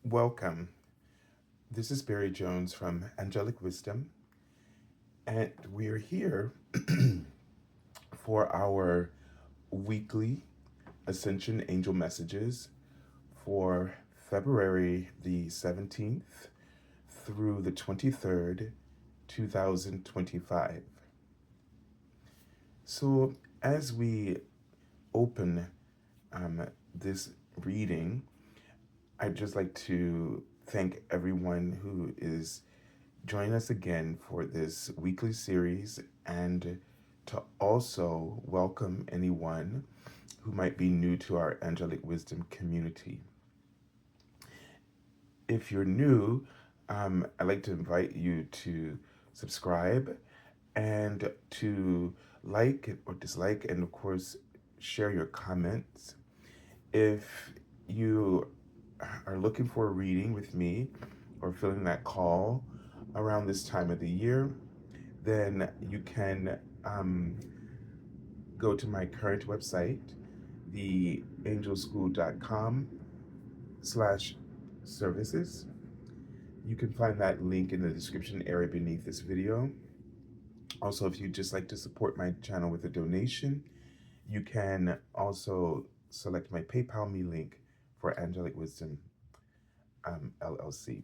Welcome. This is Barry Jones from Angelic Wisdom, and we're here for our weekly Ascension Angel Messages for February the 17th through the 23rd, 2025. So, as we open this reading, I'd just like to thank everyone who is joining us again for this weekly series and to also welcome anyone who might be new to our Angelic Wisdom community. If you're new, I'd like to invite you to subscribe and to like or dislike, and of course, share your comments. If you are looking for a reading with me or feeling that call around this time of the year, then you can go to my current website, theangelschool.com/services. You can find that link in the description area beneath this video. Also, if you'd just like to support my channel with a donation, you can also select my PayPal me link for Angelic Wisdom LLC.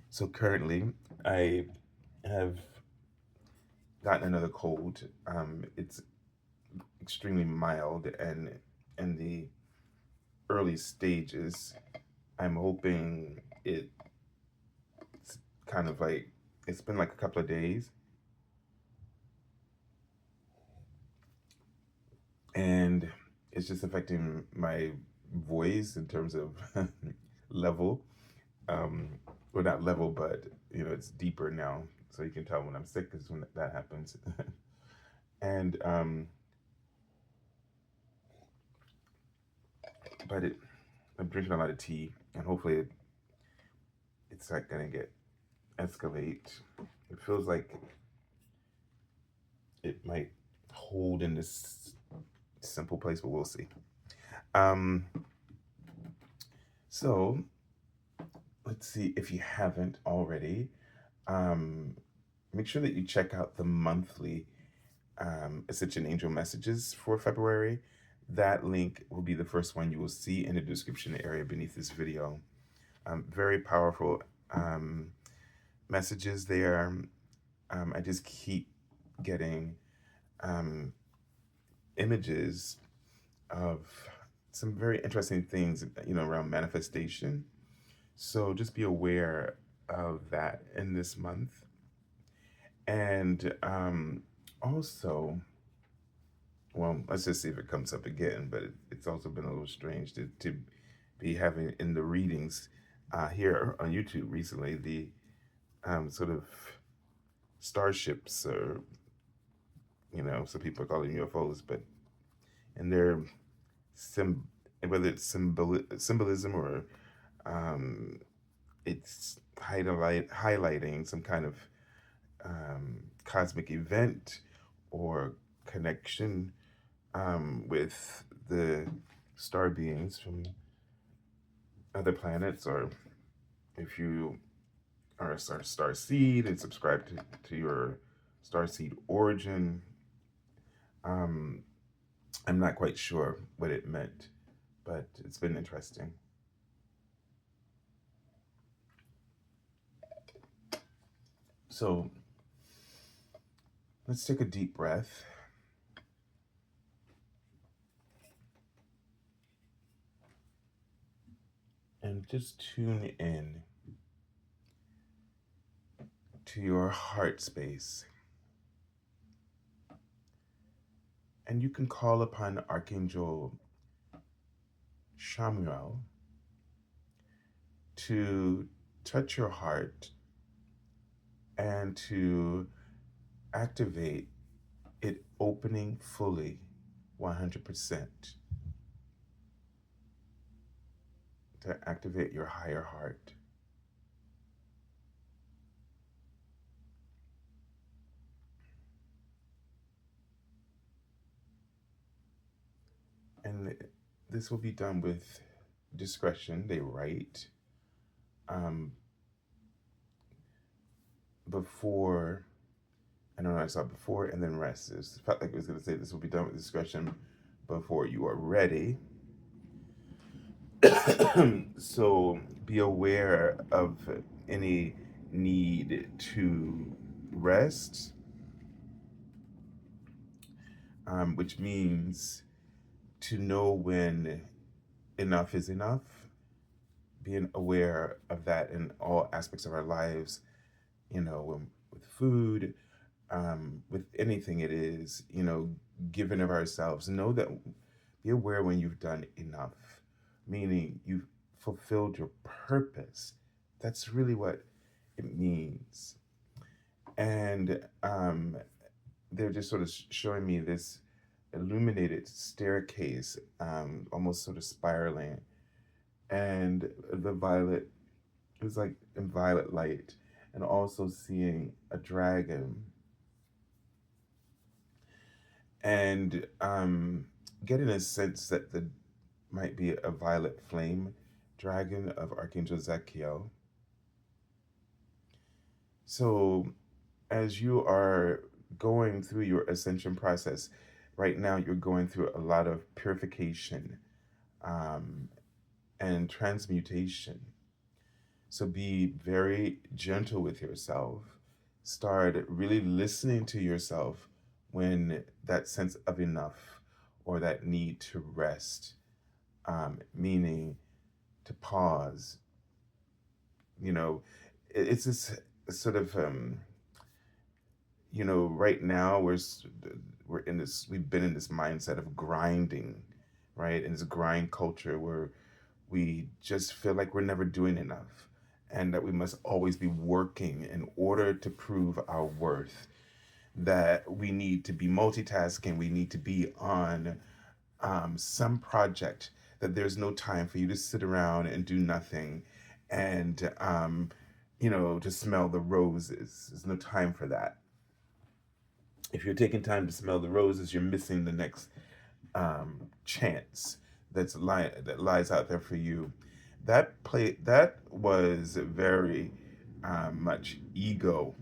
So currently, I have gotten another cold. It's extremely mild and in the early stages. I'm hoping it's kind of like, it's been like a couple of days. And it's just affecting my voice in terms of level. Well, not level, but it's deeper now. So you can tell when I'm sick is when that happens. And but I'm drinking a lot of tea, and hopefully it's not gonna escalate. It feels like it might hold in this simple place, but we'll see. So let's see, if you haven't already, make sure that you check out the monthly Ascension Angel Messages for February. That link will be the first one you will see in the description area beneath this video. Very powerful messages there. I just keep getting images of some very interesting things, around manifestation. So just be aware of that in this month. And also, well, let's just see if it comes up again, but it's also been a little strange to be having in the readings here on YouTube recently, the sort of starships, or, some people call them UFOs, but in their whether it's symbolism or it's highlighting some kind of cosmic event or connection with the star beings from other planets, or if you are a star seed and subscribe to your star seed origin. I'm not quite sure what it meant, but it's been interesting. So let's take a deep breath. And just tune in to your heart space. And you can call upon Archangel Shamuel to touch your heart and to activate it opening fully 100%, to activate your higher heart. And this will be done with discretion. They write um, before, I don't know, I saw before and then rest. It felt like it was going to say this will be done with discretion before you are ready. So be aware of any need to rest, which means to know when enough is enough, being aware of that in all aspects of our lives, with food, with anything it is, giving of ourselves. Know that, be aware when you've done enough, meaning you've fulfilled your purpose. That's really what it means. And they're just sort of showing me this illuminated staircase, almost sort of spiraling, and the violet, it was like in violet light, and also seeing a dragon, and getting a sense that the might be a violet flame dragon of Archangel Zachiel. So as you are going through your ascension process, right now you're going through a lot of purification, um, and transmutation. So be very gentle with yourself. Start really listening to yourself when that sense of enough or that need to rest, meaning to pause. You know, it's this sort of, right now we're in this, we've been in this mindset of grinding, right? In this grind culture where we just feel like we're never doing enough and that we must always be working in order to prove our worth, that we need to be multitasking, we need to be on some project, that there's no time for you to sit around and do nothing and to smell the roses. There's no time for that. If you're taking time to smell the roses, you're missing the next chance that lies out there for you. That was very much ego,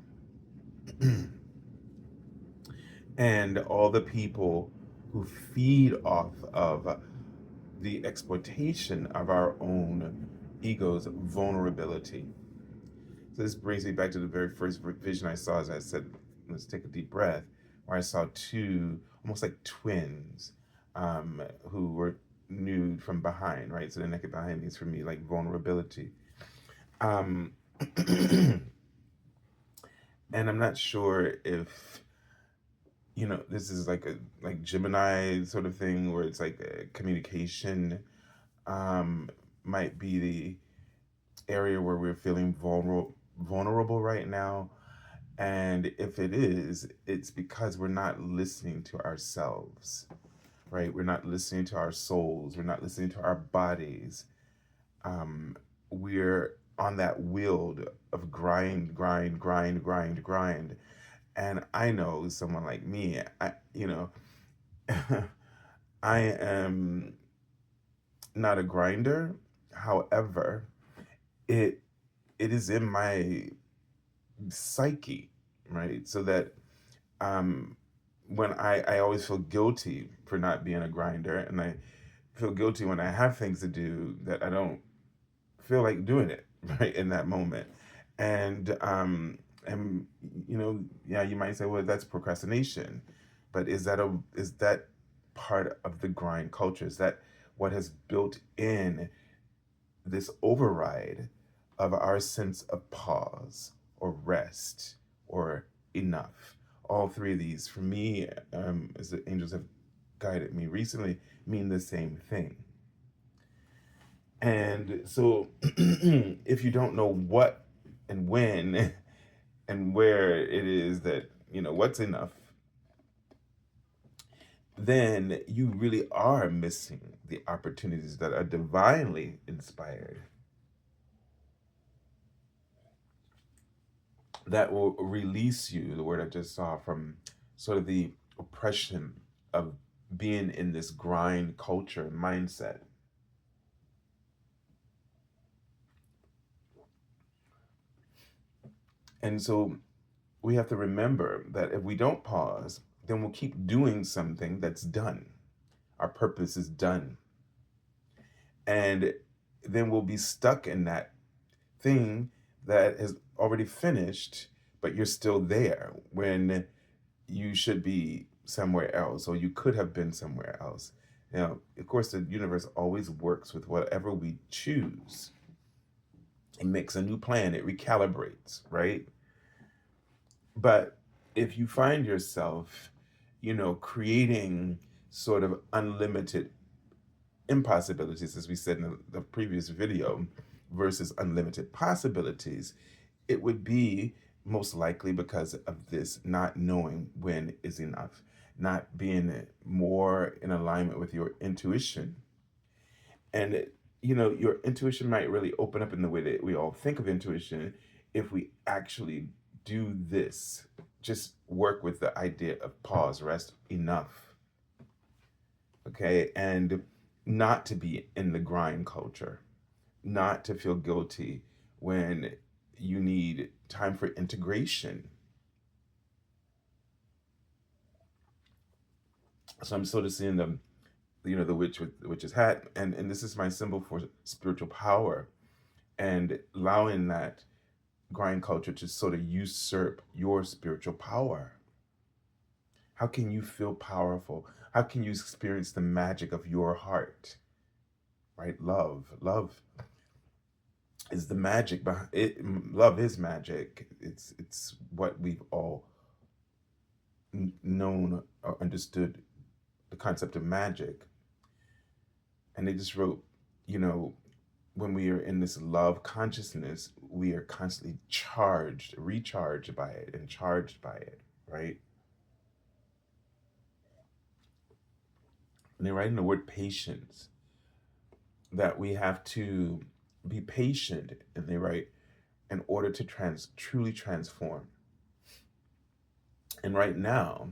and all the people who feed off of the exploitation of our own ego's vulnerability. So this brings me back to the very first vision I saw, as I said, let's take a deep breath, where I saw two, almost like twins, who were nude from behind, right? So the naked behind means for me like vulnerability. Um, and I'm not sure if, this is like a like Gemini sort of thing where it's like a communication, um, might be the area where we're feeling vulnerable right now. And if it is, it's because we're not listening to ourselves, right? We're not listening to our souls. We're not listening to our bodies. We're on that wheel of grind, grind, grind, grind, grind. And I know someone like me, I am not a grinder. However, it it is in my psyche, right? So that um, when I always feel guilty for not being a grinder, and I feel guilty when I have things to do that I don't feel like doing it right in that moment. And yeah, you might say, well, that's procrastination, but is that part of the grind culture? Is that what has built in this override of our sense of pause or rest or enough? All three of these, for me, as the angels have guided me recently, mean the same thing. And so, if you don't know what and when and where it is that, what's enough, then you really are missing the opportunities that are divinely inspired, that will release you, the word I just saw, from sort of the oppression of being in this grind culture mindset. And so we have to remember that if we don't pause, then we'll keep doing something that's done. Our purpose is done. And then we'll be stuck in that thing that is already finished, but you're still there when you should be somewhere else, or you could have been somewhere else. Now, of course, the universe always works with whatever we choose. It makes a new plan, it recalibrates, right? But if you find yourself, creating sort of unlimited impossibilities, as we said in the previous video, versus unlimited possibilities, it would be most likely because of this not knowing when is enough, not being more in alignment with your intuition. And, your intuition might really open up in the way that we all think of intuition if we actually do this. Just work with the idea of pause, rest, enough. Okay. And not to be in the grind culture, not to feel guilty when you need time for integration. So I'm sort of seeing the witch with the witch's hat, and this is my symbol for spiritual power, and allowing that grind culture to sort of usurp your spiritual power. How can you feel powerful? How can you experience the magic of your heart? Right? Love is the magic behind it. Love is magic. It's what we've all known or understood, the concept of magic. And they just wrote, when we are in this love consciousness, we are constantly recharged by it, and charged by it, right? And they write in the word patience that we have to be patient, and they write, in order to truly transform. And right now,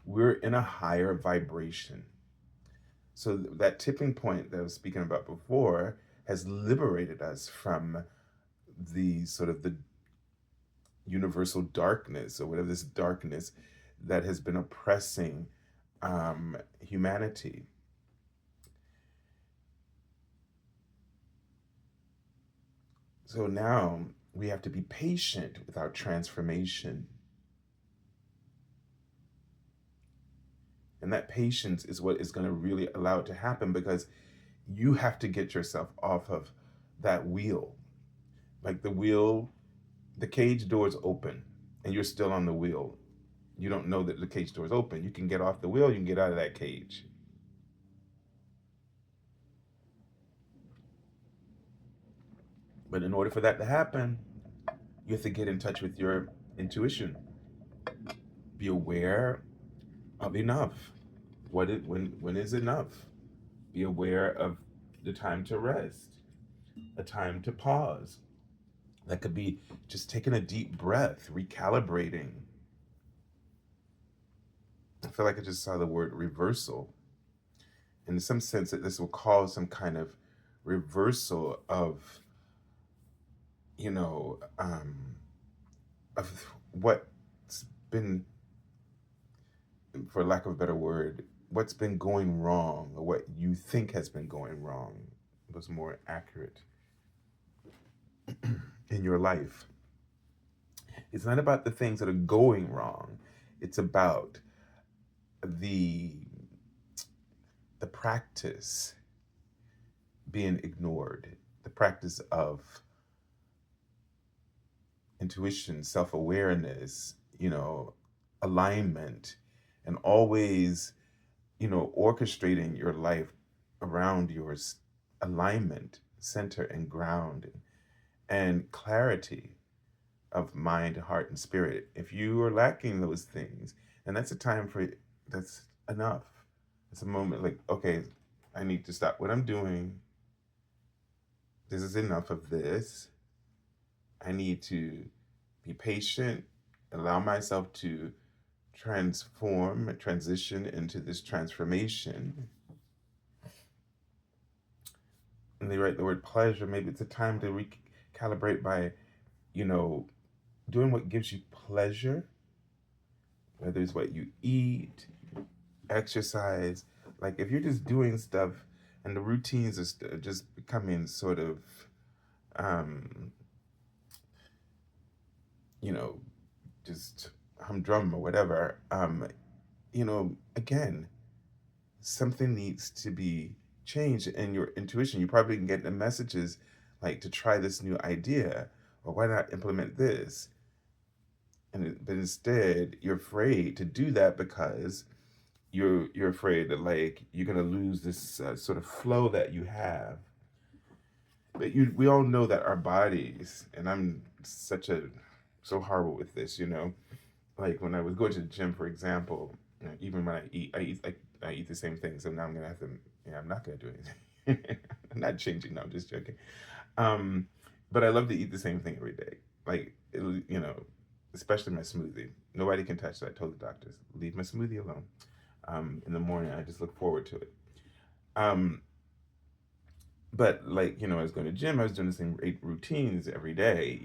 we're in a higher vibration. So that tipping point that I was speaking about before has liberated us from the sort of the universal darkness, or whatever, this darkness that has been oppressing humanity. So now we have to be patient with our transformation. And that patience is what is going to really allow it to happen, because you have to get yourself off of that wheel. Like the cage door is open and you're still on the wheel. You don't know that the cage door is open. You can get off the wheel, you can get out of that cage. But in order for that to happen, you have to get in touch with your intuition. Be aware of enough. When is enough? Be aware of the time to rest, a time to pause. That could be just taking a deep breath, recalibrating. I feel like I just saw the word reversal. In some sense, that this will cause some kind of reversal of, you know, of what's been, for lack of a better word, what's been going wrong, or what you think has been going wrong was more accurate in your life. It's not about the things that are going wrong. It's about the practice being ignored, the practice of intuition, self-awareness, alignment, and always, orchestrating your life around your alignment, center, and ground, and clarity of mind, heart, and spirit. If you are lacking those things, and that's a time for, that's enough. It's a moment like, okay, I need to stop what I'm doing. This is enough of this. I need to be patient, allow myself to transition into this transformation. And they write the word pleasure. Maybe it's a time to recalibrate by, you know, doing what gives you pleasure, whether it's what you eat, exercise. Like if you're just doing stuff and the routines are just becoming sort of, um, you know, just humdrum or whatever, again, something needs to be changed in your intuition. You probably can get the messages like to try this new idea or why not implement this. But instead, you're afraid to do that because you're afraid that like you're gonna lose this sort of flow that you have. But we all know that our bodies, and I'm so horrible with this, like when I was going to the gym, for example, even when I eat the same thing. So now I'm gonna have to, I'm not gonna do anything. I'm not changing. No, I'm just joking. Um, but I love to eat the same thing every day. Like, especially my smoothie. Nobody can touch that. I told the doctors, leave my smoothie alone. In the morning, I just look forward to it. Um, but like, I was going to gym, I was doing the same routines every day,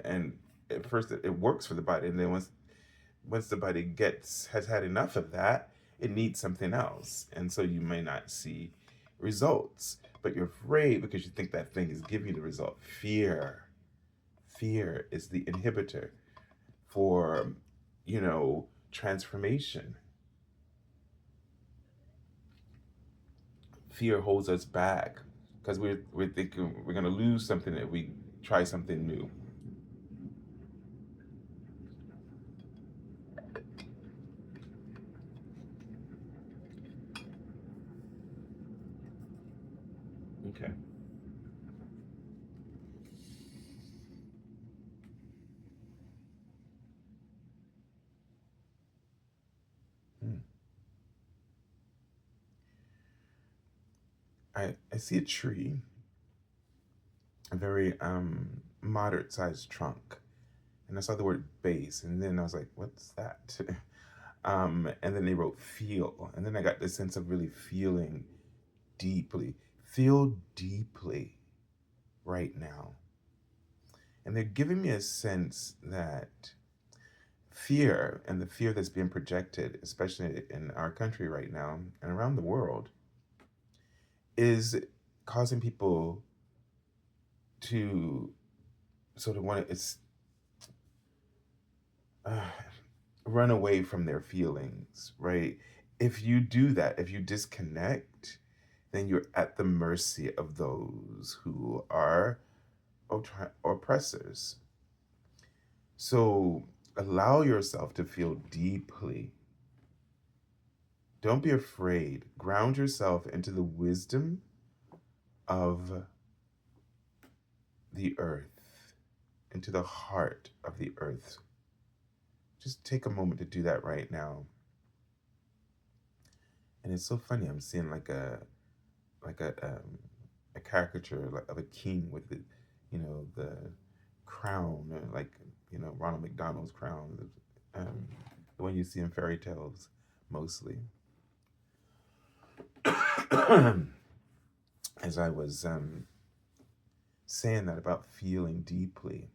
and at first it works for the body. And then once the body has had enough of that, it needs something else. And so you may not see results, but you're afraid because you think that thing is giving you the result. Fear is the inhibitor for, transformation. Fear holds us back because we're thinking we're going to lose something if we try something new. Okay. Hmm. I see a tree, a very moderate sized trunk, and I saw the word base, and then I was like, what's that? And then they wrote feel, and then I got this sense of really feeling deeply. Feel deeply right now. And they're giving me a sense that fear and the fear that's being projected, especially in our country right now and around the world, is causing people to sort of want to uh, run away from their feelings, right? If you do that, if you disconnect, then you're at the mercy of those who are oppressors. So allow yourself to feel deeply. Don't be afraid. Ground yourself into the wisdom of the earth, into the heart of the earth. Just take a moment to do that right now. And it's so funny. I'm seeing like a caricature of a king with the crown, Ronald McDonald's crown, the one you see in fairy tales mostly. As I was saying that about feeling deeply,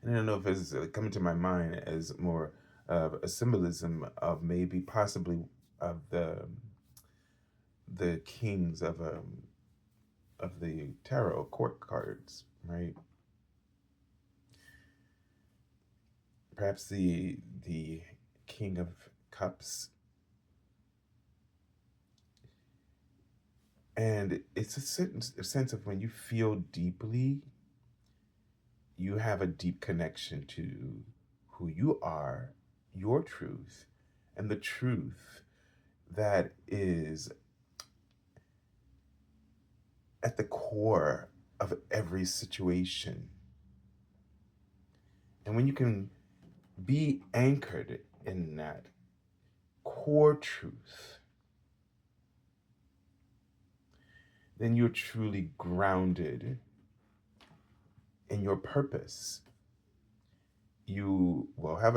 and I don't know if it's coming to my mind as more of a symbolism of maybe possibly of the kings of the tarot court cards, right? Perhaps the King of Cups, and it's a certain sense of when you feel deeply, you have a deep connection to who you are, your truth, and the truth that is at the core of every situation. And when you can be anchored in that core truth, then you're truly grounded in your purpose. You will have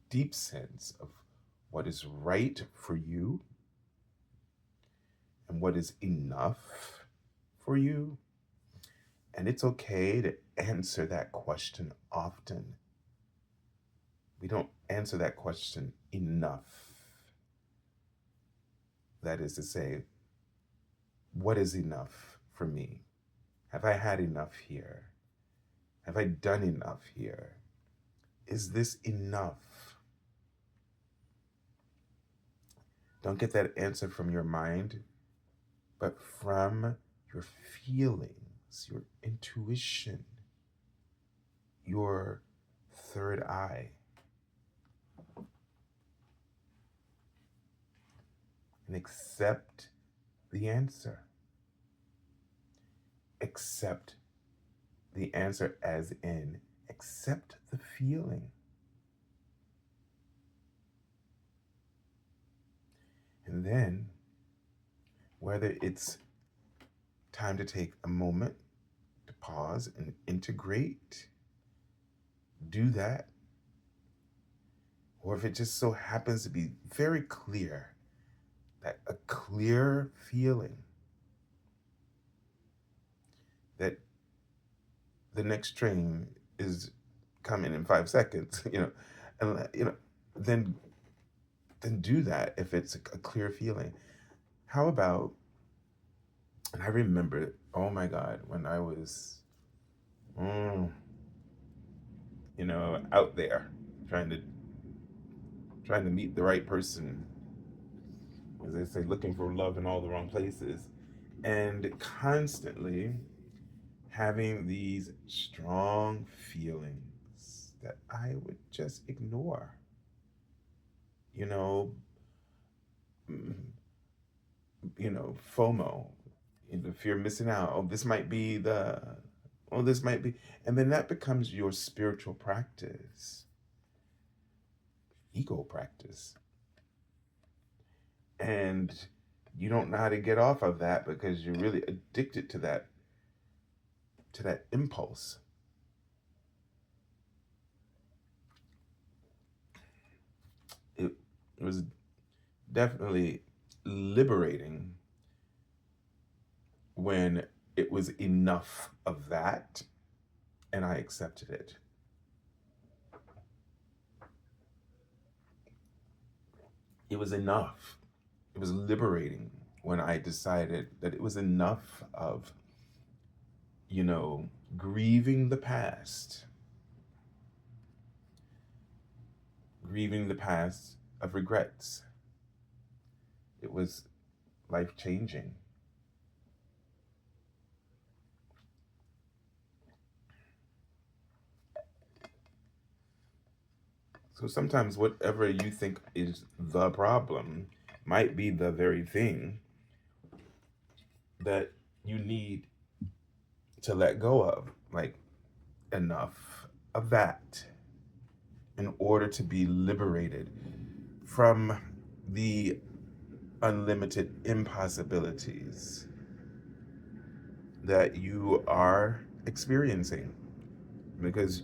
deep sense of what is right for you and what is enough for you. And it's okay to answer that question often. We don't answer that question enough. That is to say, what is enough for me? Have I had enough here? Have I done enough here? Is this enough? Don't get that answer from your mind, but from your feelings, your intuition, your third eye. And accept the answer. Accept the answer as in, accept the feeling. And then, whether it's time to take a moment to pause and integrate, do that. Or if it just so happens to be very clear, that a clear feeling that the next train is coming in 5 seconds, and then do that if it's a clear feeling. How about, and I remember, oh my God, when I was, out there trying to meet the right person, as they say, looking for love in all the wrong places, and constantly having these strong feelings that I would just ignore. Mm, FOMO, the fear of missing out. This might be, and then that becomes your spiritual practice, ego practice. And you don't know how to get off of that because you're really addicted to that impulse. It was definitely liberating when it was enough of that and I accepted it. It was enough. It was liberating when I decided that it was enough of, grieving the past of regrets. It was life-changing. So sometimes whatever you think is the problem might be the very thing that you need to let go of. Like, enough of that in order to be liberated from the unlimited impossibilities that you are experiencing. Because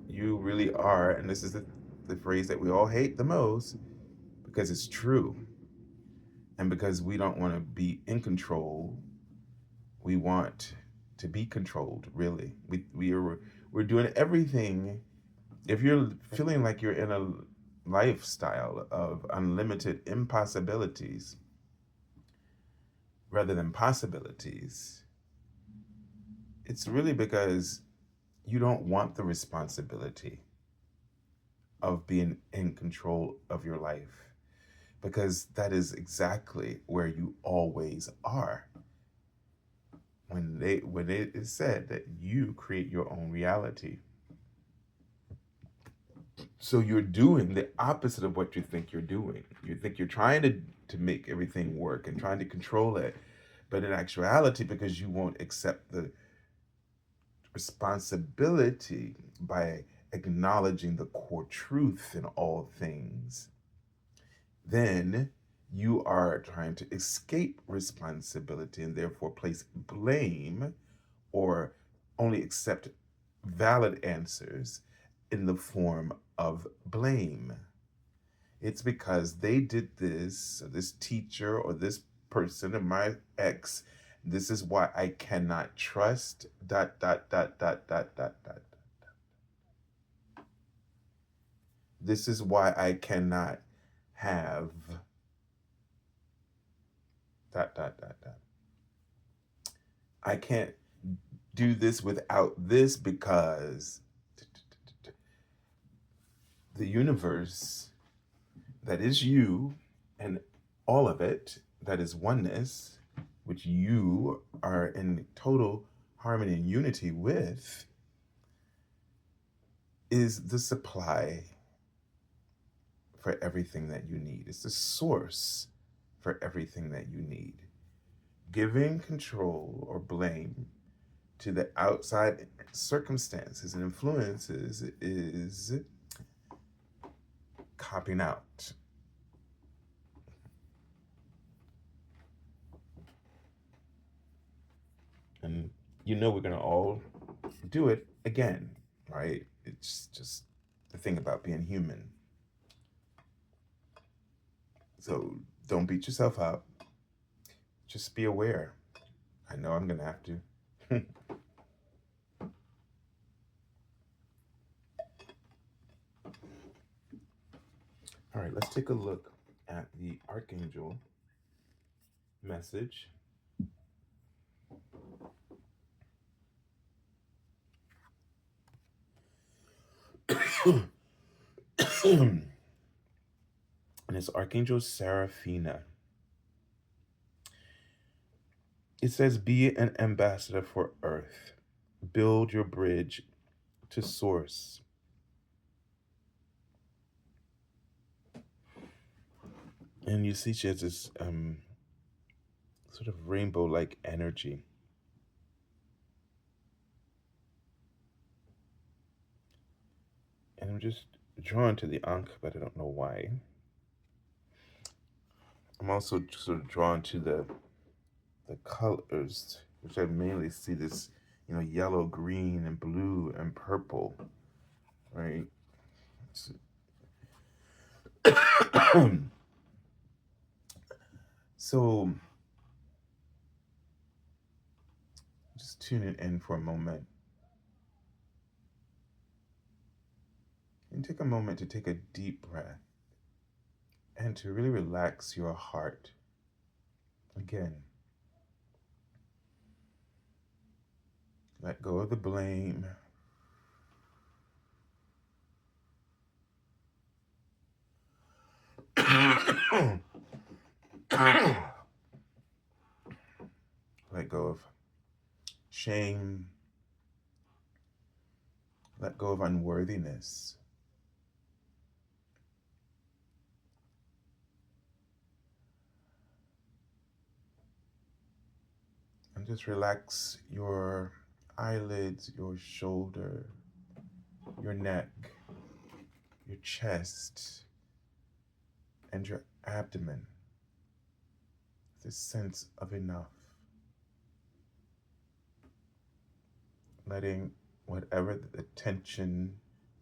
you really are, and this is the phrase that we all hate the most, because it's true. And because we don't want to be in control, we want to be controlled, really. We're doing everything. If you're feeling like you're in a lifestyle of unlimited impossibilities rather than possibilities, it's really because you don't want the responsibility of being in control of your life, because that is exactly where you always are. When it is said that you create your own reality. So you're doing the opposite of what you think you're doing. You think you're trying to make everything work and trying to control it. But in actuality, because you won't accept the responsibility by acknowledging the core truth in all things, then you are trying to escape responsibility and therefore place blame or only accept valid answers in the form of blame. It's because they did this, or this teacher, or this person, or my ex. This is why I cannot trust. Dot dot dot dot dot dot dot. This is why I cannot have. Dot dot dot dot. I can't do this without this because the universe that is you and all of it that is oneness, which you are in total harmony and unity with, is the supply for everything that you need. It's the source for everything that you need. Giving control or blame to the outside circumstances and influences is copping out. And we're going to all do it again, right? It's just the thing about being human. So don't beat yourself up. Just be aware. I know I'm going to have to. All right, let's take a look at the Archangel message. And it's Archangel Seraphina. It says, be an ambassador for Earth. Build your bridge to Source. And you see she has this sort of rainbow-like energy. And I'm just drawn to the Ankh, but I don't know why. I'm also sort of drawn to the colors, which I mainly see this, yellow, green, and blue, and purple, right? So just tune it in for a moment. And take a moment to take a deep breath and to really relax your heart. Again, let go of the blame. Let go of shame. Let go of unworthiness. And just relax your eyelids, your shoulder, your neck, your chest, and your abdomen. This sense of enough. Letting whatever the tension,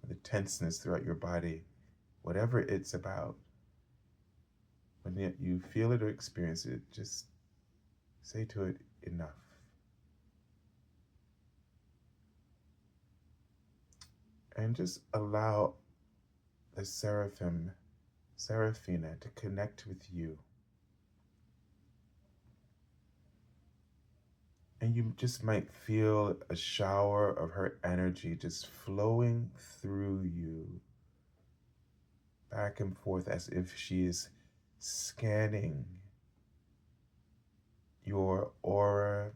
the tenseness throughout your body, whatever it's about, when you feel it or experience it, just say to it, enough. And just allow the Seraphim Seraphina to connect with you. And you just might feel a shower of her energy just flowing through you, back and forth, as if she is scanning your aura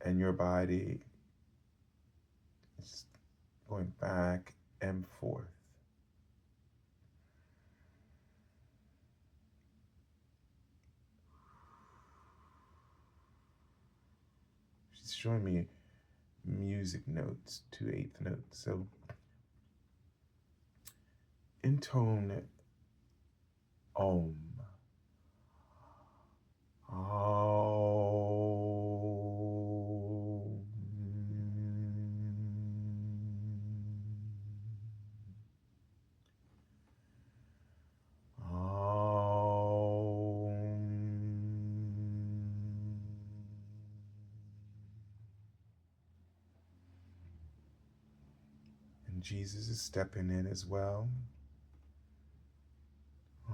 and your body. It's going back and forth. She's showing me music notes, 2/8 notes. So intone Om. Om. Jesus is stepping in as well. A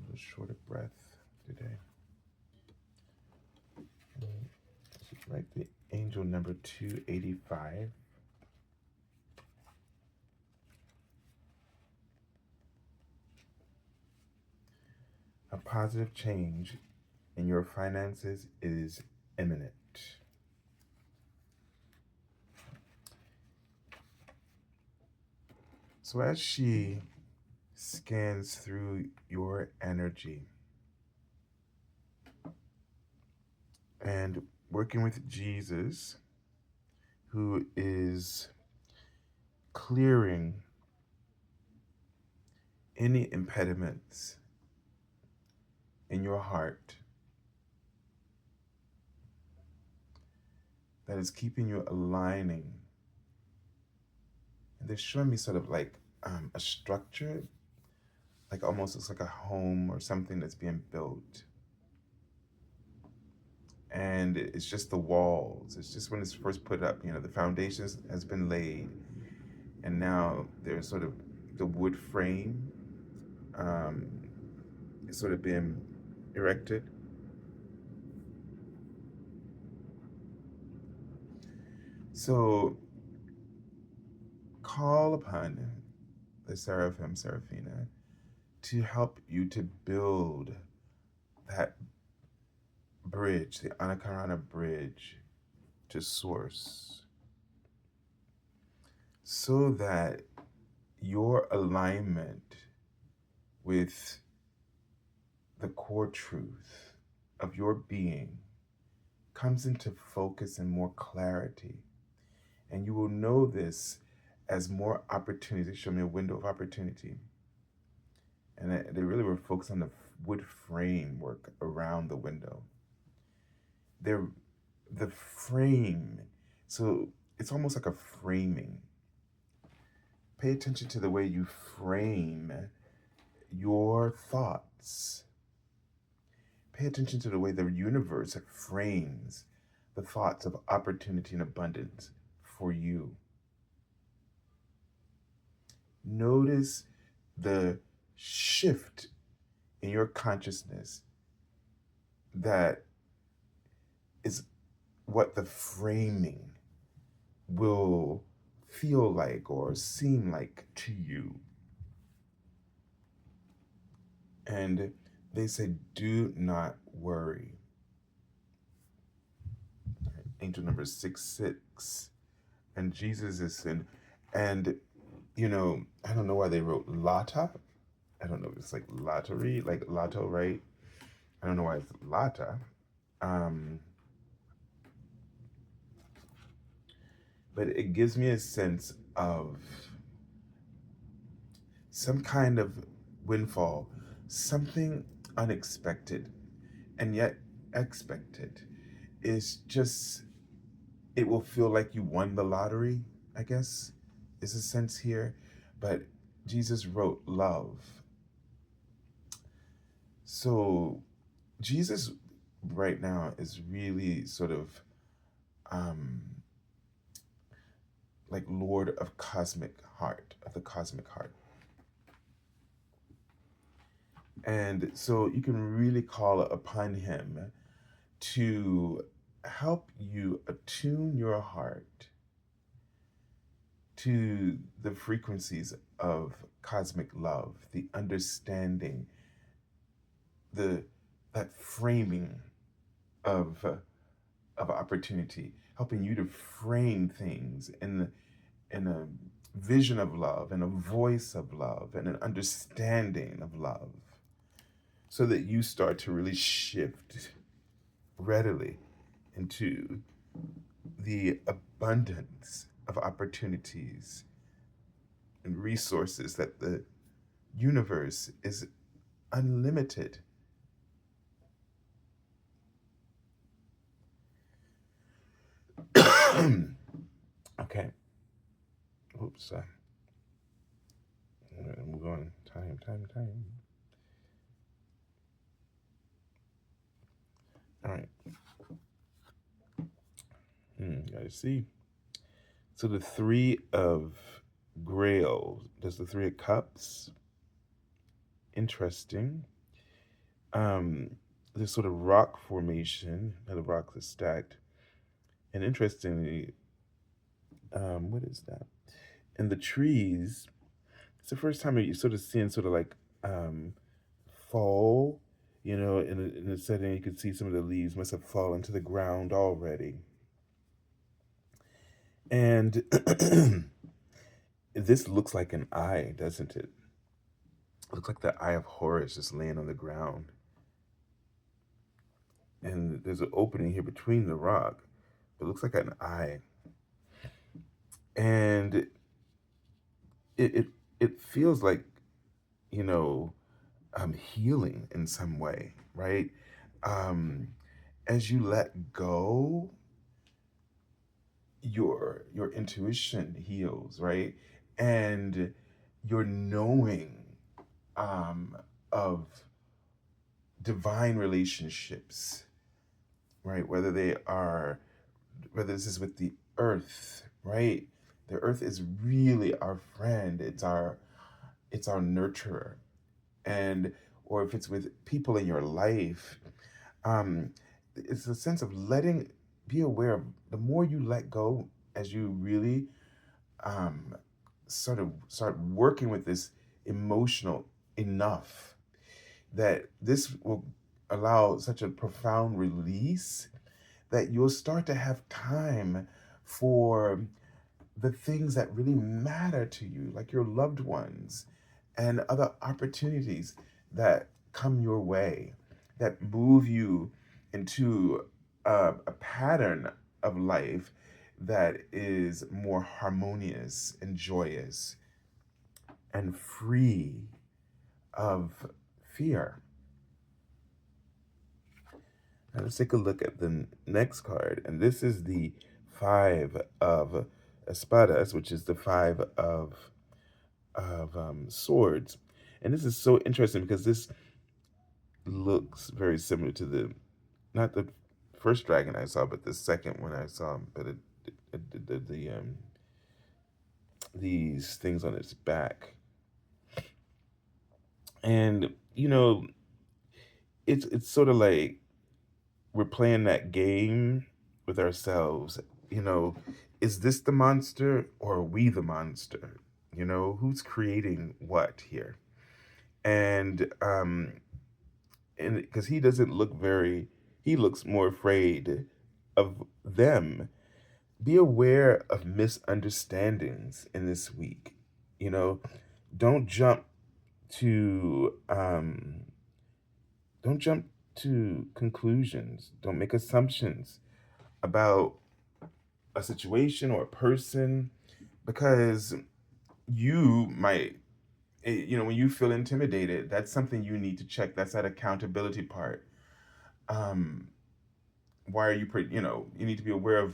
little shorter breath today. Let's write the angel number 285. A positive change in your finances is imminent. So as she scans through your energy and working with Jesus, who is clearing any impediments in your heart that is keeping you aligning. And they're showing me sort of like a structure, like almost looks like a home or something that's being built. And it's just the walls. It's just when it's first put up, the foundations has been laid. And now there's sort of the wood frame is sort of being erected. So call upon the Seraphim Seraphina to help you to build that bridge, the Anakarana bridge to source, so that your alignment with the core truth of your being comes into focus and more clarity. And you will know this as more opportunities. They show me a window of opportunity. And they really were focused on the wood framework around the window. The frame, so it's almost like a framing. Pay attention to the way you frame your thoughts. Pay attention to the way the universe frames the thoughts of opportunity and abundance for you. Notice the shift in your consciousness that is what the framing will feel like or seem like to you. And they say, do not worry. Angel number 66. And Jesus is in, and I don't know why they wrote Lata. I don't know, it's like lottery, like lotto, right? I don't know why it's Lata. But it gives me a sense of some kind of windfall, something unexpected and yet expected. Is just, it will feel like you won the lottery, I guess, is a sense here. But Jesus wrote love. So Jesus right now is really sort of like Lord of the cosmic heart. And so you can really call upon him to help you attune your heart to the frequencies of cosmic love, the understanding, that framing of opportunity, helping you to frame things in a vision of love, and a voice of love, and an understanding of love, so that you start to really shift readily into the abundance of opportunities and resources that the universe is unlimited. Okay. Oops. I'm going. Time. All right. Gotta see. So the Three of Grail. Does the Three of Cups? Interesting. Um, this sort of rock formation. How the rocks are stacked. And interestingly, what is that? And the trees. It's the first time you sort of seeing sort of like fall. In a setting, you could see some of the leaves must have fallen to the ground already. And this looks like an eye, doesn't it? It looks like the eye of Horus just laying on the ground. And there's an opening here between the rock. It looks like an eye. And it feels like, you know, healing in some way, right? Um, as you let go, your intuition heals, right? And your knowing of divine relationships, right? Whether this is with the earth, right? The earth is really our friend. It's our nurturer. And or if it's with people in your life, um, it's a sense of be aware of the more you let go as you really um, sort of start working with this emotional enough that this will allow such a profound release that you'll start to have time for the things that really matter to you, like your loved ones and other opportunities that come your way, that move you into a pattern of life that is more harmonious and joyous and free of fear. Now let's take a look at the next card, and this is the Five of Espadas, which is the Five of Swords. And this is so interesting because this looks very similar to not the first dragon I saw, but the second one I saw. But it did these things on its back, and it's sort of like we're playing that game with ourselves. You know, is this the monster or are we the monster? Who's creating what here? And because he doesn't look he looks more afraid of them. Be aware of misunderstandings in this week. You know, don't jump to um, don't jump to conclusions. Don't make assumptions about a situation or a person because you might, when you feel intimidated, that's something you need to check. That's that accountability part. Um, why are you, you need to be aware of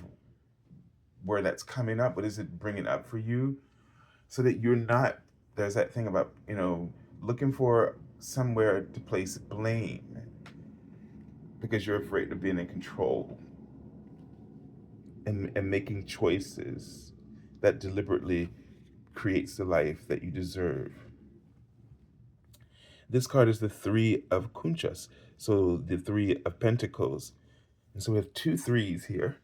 where that's coming up. What is it bringing up for you? So that you're not, there's that thing about, looking for somewhere to place blame because you're afraid of being in control and making choices that deliberately creates the life that you deserve. This card is the Three of Kunchas, so the Three of Pentacles. And so we have two threes here,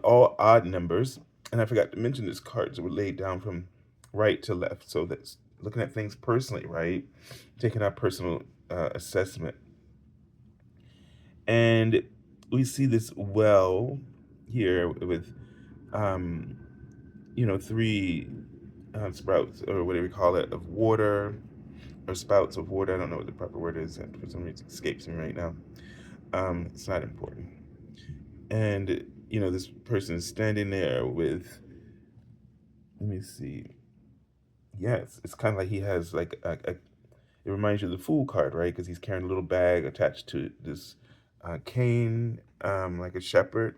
all odd numbers. And I forgot to mention this cards were laid down from right to left. So that's looking at things personally, right? Taking our personal assessment. And we see this well here with, three sprouts or whatever you call it of water or spouts of water. I don't know what the proper word is. And for some reason, it escapes me right now. It's not important. And this person is standing there with. Let me see. Yes, it's kind of like he has like it reminds you of the Fool card, right? Because he's carrying a little bag attached to this cane, like a shepherd,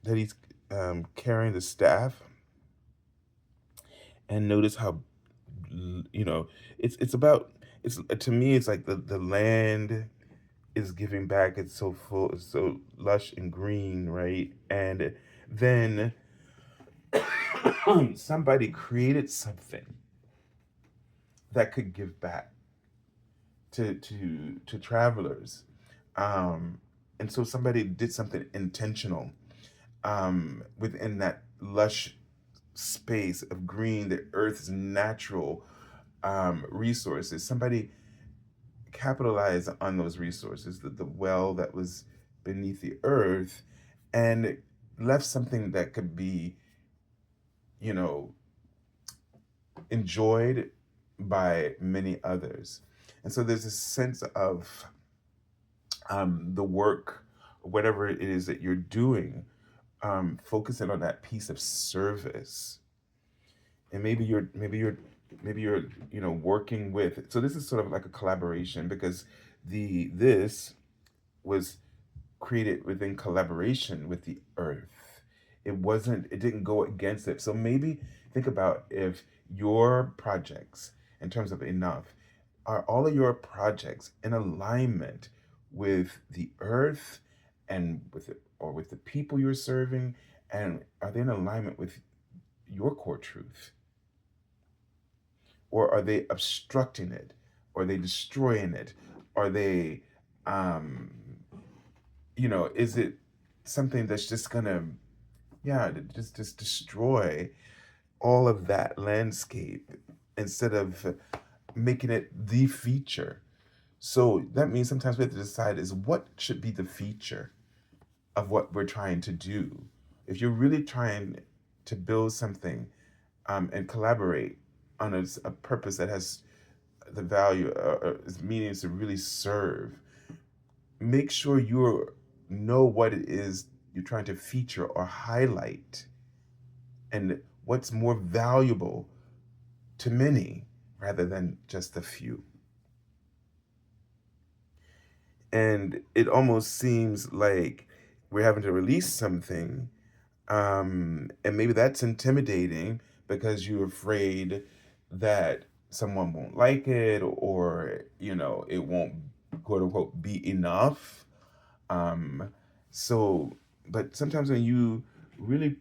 that he's carrying the staff. And notice how you know, it's about, it's to me it's like the land is giving back. It's so full, it's so lush and green, right? And then somebody created something that could give back to travelers. Um, and so somebody did something intentional within that lush space of green, the earth's natural resources. Somebody capitalized on those resources, the well that was beneath the earth, and left something that could be, you know, enjoyed by many others. And so there's a sense of the work, whatever it is that you're doing, focusing on that piece of service. And maybe you're working with, so this is sort of like a collaboration, because this was created within collaboration with the earth. It didn't go against it. So maybe think about if your projects, in terms of enough, are all of your projects in alignment with the earth and with the people you're serving, and are they in alignment with your core truth, or are they obstructing it, or are they destroying it, are they um is it something that's just gonna, yeah, just destroy all of that landscape instead of making it the feature? So that means sometimes we have to decide is what should be the feature of what we're trying to do. If you're really trying to build something and collaborate on a purpose that has the value, its meaning is to really serve, make sure you know what it is you're trying to feature or highlight, and what's more valuable to many rather than just a few. And it almost seems like we're having to release something, and maybe that's intimidating because you're afraid that someone won't like it, or it won't, quote unquote, be enough. Um, so, but sometimes when you really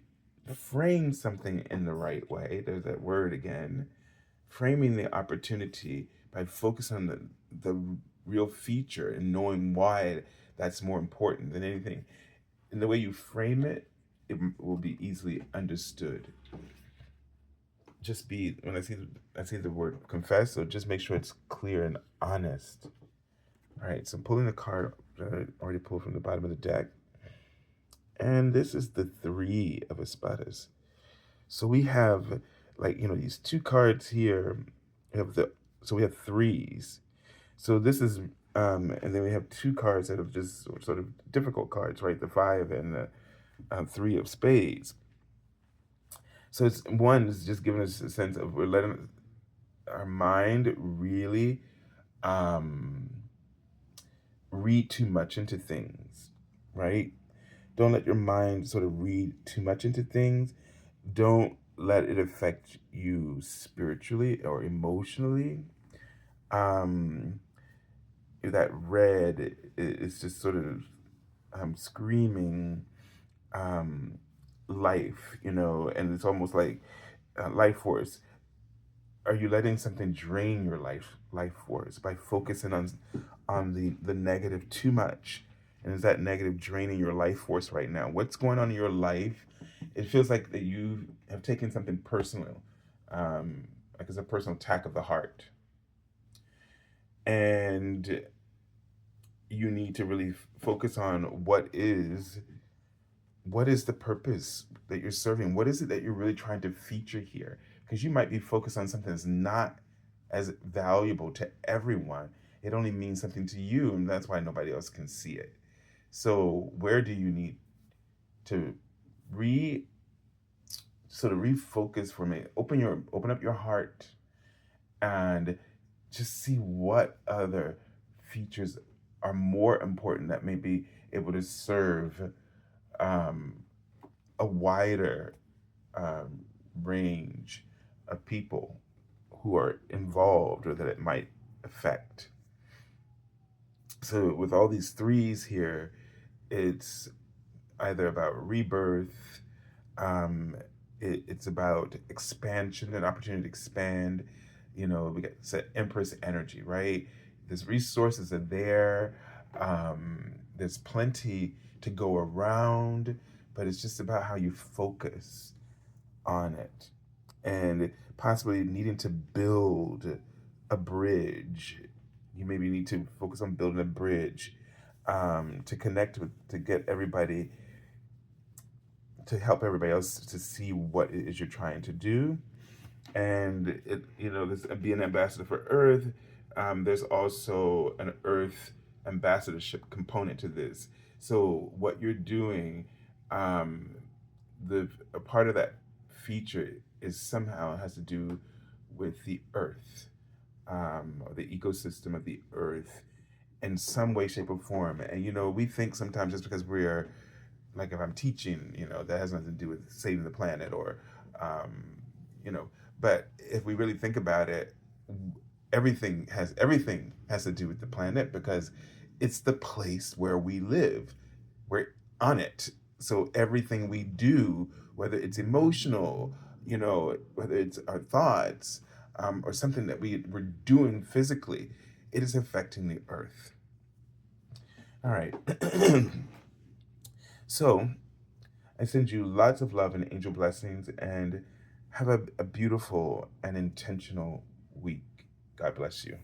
frame something in the right way, there's that word again, framing the opportunity by focusing on the real feature and knowing why that's more important than anything. And the way you frame it, it will be easily understood. Just be, when I see the word confess, so just make sure it's clear and honest. All right, so I'm pulling the card that I already pulled from the bottom of the deck. And this is the three of espadas. So we have, like, these two cards here. We have threes. So this is, and then we have two cards that are just sort of difficult cards, right? The five and the three of spades. So it's one is just giving us a sense of, we're letting our mind really um, read too much into things, right? Don't let your mind sort of read too much into things. Don't let it affect you spiritually or emotionally. Um, that red is just sort of screaming um, life, and it's almost like life force. Are you letting something drain your life force by focusing on the negative too much? And is that negative draining your life force right now? What's going on in your life? It feels like that you have taken something personal, like it's a personal attack of the heart, and you need to really focus on what is the purpose that you're serving? What is it that you're really trying to feature here? Because you might be focused on something that's not as valuable to everyone. It only means something to you, and that's why nobody else can see it. So where do you need to re sort of refocus for me? Open up your heart and just see what other features are more important that may be able to serve um, a wider range of people who are involved or that it might affect. So with all these threes here, it's either about rebirth, um, it's about expansion, an opportunity to expand. We get Empress energy, right? There's resources are there. There's plenty to go around, but it's just about how you focus on it, and possibly needing to build a bridge. You maybe need to focus on building a bridge, to connect with, to get everybody, to help everybody else to see what it is you're trying to do. And this be an ambassador for Earth. There's also an Earth ambassadorship component to this. So what you're doing, um, the a part of that feature is somehow has to do with the Earth, or the ecosystem of the Earth in some way, shape, or form. And we think sometimes just because we're, like, if I'm teaching, that has nothing to do with saving the planet, or um, you know. But if we really think about it, everything has to do with the planet, because it's the place where we live. We're on it. So everything we do, whether it's emotional, whether it's our thoughts, or something that we're doing physically, it is affecting the earth. All right. So I send you lots of love and angel blessings, and have a beautiful and intentional week. God bless you.